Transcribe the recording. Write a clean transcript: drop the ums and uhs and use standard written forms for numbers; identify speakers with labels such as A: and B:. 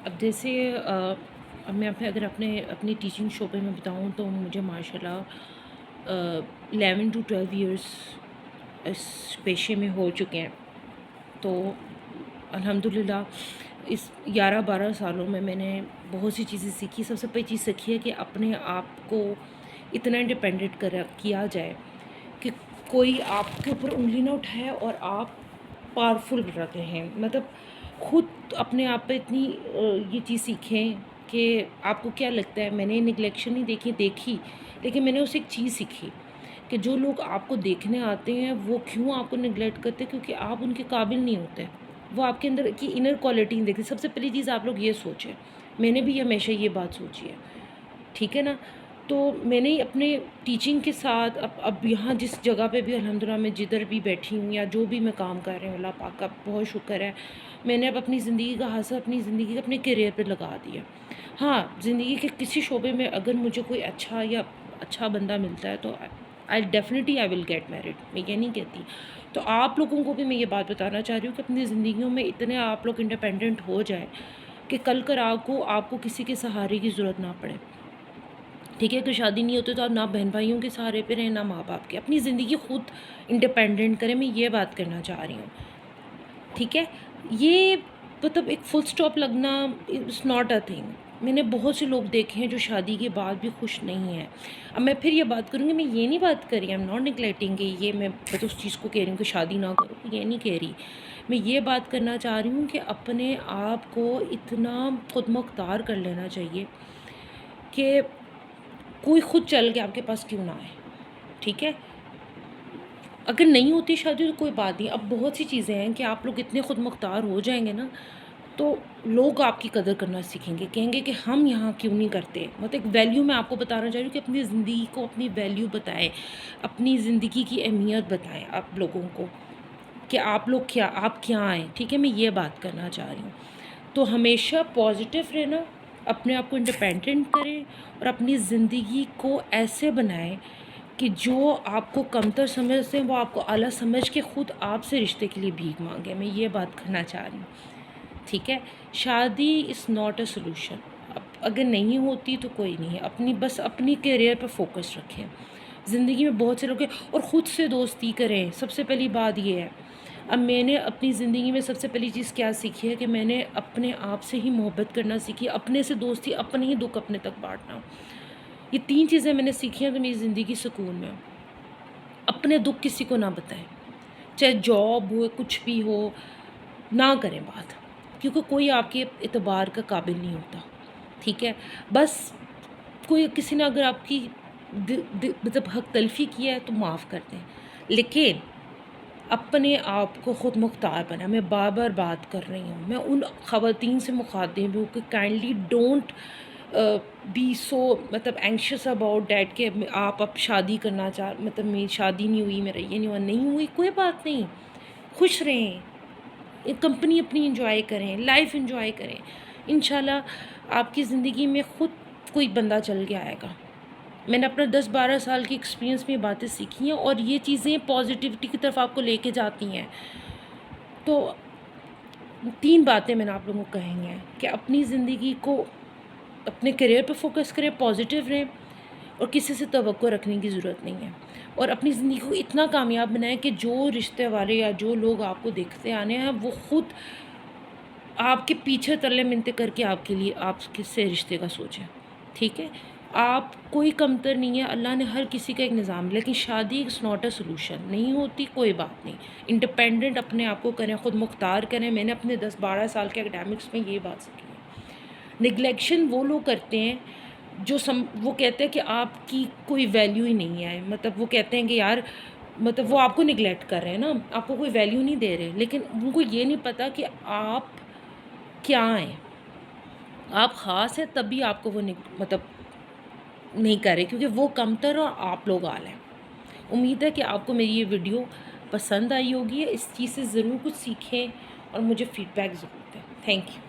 A: اب جیسے اب میں اگر اپنی ٹیچنگ شعبے میں بتاؤں تو مجھے ماشاء اللہ 11 to 12 ایئرس اس پیشے میں ہو چکے ہیں. تو الحمدللہ اس 11-12 سالوں میں نے بہت سی چیزیں سیکھی. سب سے پہلی چیز سیکھی ہے کہ اپنے آپ کو اتنا انڈیپینڈنٹ کیا جائے کہ کوئی آپ کے اوپر انگلی نہ اٹھائے اور آپ پاورفل رہیں. مطلب خود اپنے آپ پہ اتنی یہ چیز سیکھیں کہ آپ کو کیا لگتا ہے. میں نے نگلیکشن نہیں دیکھی لیکن میں نے اسے ایک چیز سیکھی کہ جو لوگ آپ کو دیکھنے آتے ہیں وہ کیوں آپ کو نگلیکٹ کرتے ہیں، کیونکہ آپ ان کے قابل نہیں ہوتے. وہ آپ کے اندر کی انر کوالٹی نہیں دیکھتے. سب سے پہلی چیز آپ لوگ یہ سوچیں. میں نے بھی ہمیشہ یہ بات سوچی ہے، ٹھیک ہے نا. تو میں نے اپنے ٹیچنگ کے ساتھ اب یہاں جس جگہ پہ بھی الحمدللہ میں جدھر بھی بیٹھی ہوں یا جو بھی میں کام کر رہی ہوں، اللہ پاک کا بہت شکر ہے، میں نے اب اپنی زندگی کا حاصل اپنی زندگی کا اپنے کیریئر پہ لگا دیا. ہاں، زندگی کے کسی شعبے میں اگر مجھے کوئی اچھا بندہ ملتا ہے تو definitely I will get married. میں یہ نہیں کہتی. تو آپ لوگوں کو بھی میں یہ بات بتانا چاہ رہی ہوں کہ اپنی زندگیوں میں اتنے آپ لوگ انڈیپینڈنٹ ہو جائیں کہ کل کر آپ کو کسی کے سہارے کی ضرورت نہ پڑے. ٹھیک ہے، اگر شادی نہیں ہوتی تو آپ نہ بہن بھائیوں کے سہارے پہ رہیں نہ ماں باپ کے. اپنی زندگی خود انڈیپینڈنٹ کریں. میں یہ بات کرنا چاہ رہی ہوں، ٹھیک ہے. یہ مطلب ایک فل اسٹاپ لگنا اٹس ناٹ اے تھنگ. میں نے بہت سے لوگ دیکھے ہیں جو شادی کے بعد بھی خوش نہیں ہیں. اب میں پھر یہ بات کروں گی، میں یہ نہیں بات کر رہی ایم ناٹ نگلیکٹنگ کہ یہ میں اس چیز کو کہہ رہی ہوں کہ شادی نہ کرو، یہ نہیں کہہ رہی. میں یہ بات کرنا چاہ رہی ہوں کہ اپنے آپ کو اتنا خود مختار کر لینا چاہیے کہ کوئی خود چل کے آپ کے پاس کیوں نہ آئے. ٹھیک ہے، اگر نہیں ہوتی شادی تو کوئی بات نہیں. اب بہت سی چیزیں ہیں کہ آپ لوگ اتنے خود مختار ہو جائیں گے نا تو لوگ آپ کی قدر کرنا سیکھیں گے، کہیں گے کہ ہم یہاں کیوں نہیں کرتے. مطلب ایک ویلیو میں آپ کو بتانا چاہ رہی ہوں کہ اپنی زندگی کو اپنی ویلیو بتائیں، اپنی زندگی کی اہمیت بتائیں آپ لوگوں کو کہ آپ کیا آئیں. ٹھیک ہے، میں یہ بات کرنا چاہ رہی ہوں. تو ہمیشہ پازیٹیو رہنا، اپنے آپ کو انڈیپینڈنٹ کریں اور اپنی زندگی کو ایسے بنائیں کہ جو آپ کو کمتر سمجھتے ہیں وہ آپ کو اعلیٰ سمجھ کے خود آپ سے رشتے کے لیے بھیک مانگے. میں یہ بات کرنا چاہ رہی ہوں، ٹھیک ہے. شادی از ناٹ اے سلوشن. اگر نہیں ہوتی تو کوئی نہیں. بس اپنی کیریئر پہ فوکس رکھیں. زندگی میں بہت سے لوگ ہیں اور خود سے دوستی کریں. سب سے پہلی بات یہ ہے. اب میں نے اپنی زندگی میں سب سے پہلی چیز کیا سیکھی ہے کہ میں نے اپنے آپ سے ہی محبت کرنا سیکھی، اپنے سے دوستی، اپنے ہی دکھ اپنے تک بانٹنا. یہ 3 چیزیں میں نے سیکھی ہیں تو میری زندگی سکون میں. اپنے دکھ کسی کو نہ بتائیں، چاہے جاب ہو کچھ بھی ہو، نہ کریں بات، کیونکہ کوئی آپ کے اعتبار کا قابل نہیں ہوتا. ٹھیک ہے، بس کسی نے اگر آپ کی مطلب حق تلفی کیا ہے تو معاف کر دیں، لیکن اپنے آپ کو خود مختار بنا. میں بار بار بات کر رہی ہوں، میں ان خواتین سے مخاطب ہوں کہ کائنڈلی ڈونٹ بی سو مطلب اینکشیس اباؤٹ دیٹ کہ آپ اب شادی کرنا مطلب میری شادی نہیں ہوئی، میرا یہ نہیں ہوا. نہیں ہوئی کوئی بات نہیں، خوش رہیں، کمپنی اپنی انجوائے کریں، لائف انجوائے کریں. انشاءاللہ آپ کی زندگی میں خود کوئی بندہ چل کے آئے گا. میں نے اپنا 10-12 سال کی ایکسپیرینس میں یہ باتیں سیکھی ہیں اور یہ چیزیں پازیٹیوٹی کی طرف آپ کو لے کے جاتی ہیں. تو 3 باتیں میں نے آپ لوگوں کو کہیں ہیں کہ اپنی زندگی کو اپنے کیریئر پہ فوکس کریں، پازیٹیو رہیں اور کسی سے توقع رکھنے کی ضرورت نہیں ہے. اور اپنی زندگی کو اتنا کامیاب بنائیں کہ جو رشتے والے یا جو لوگ آپ کو دیکھتے آنے ہیں وہ خود آپ کے پیچھے ترلے منتے کر کے آپ کے لیے آپ کس سے رشتے کا سوچیں. ٹھیک ہے، آپ کوئی کمتر نہیں ہے. اللہ نے ہر کسی کا ایک نظام، لیکن شادی از ناٹ اے سلوشن. نہیں ہوتی کوئی بات نہیں. انڈیپینڈنٹ اپنے آپ کو کریں، خود مختار کریں. میں نے اپنے 10-12 سال کے اکیڈمکس میں یہ بات سیکھی ہے. نگلیکشن وہ لوگ کرتے ہیں جو وہ کہتے ہیں کہ آپ کی کوئی ویلیو ہی نہیں ہے. مطلب وہ کہتے ہیں کہ یار مطلب وہ آپ کو نگلیکٹ کر رہے ہیں نا، آپ کو کوئی ویلیو نہیں دے رہے، لیکن ان کو یہ نہیں پتہ کہ آپ کیا ہیں. آپ خاص ہیں تب بھی آپ کو وہ مطلب نہیں کر رہے کیونکہ وہ کمتر اور آپ لوگ اعلیٰ ہیں. امید ہے کہ آپ کو میری یہ ویڈیو پسند آئی ہوگی. اس چیز سے ضرور کچھ سیکھیں اور مجھے فیڈ بیک ضرور دیں. Thank you.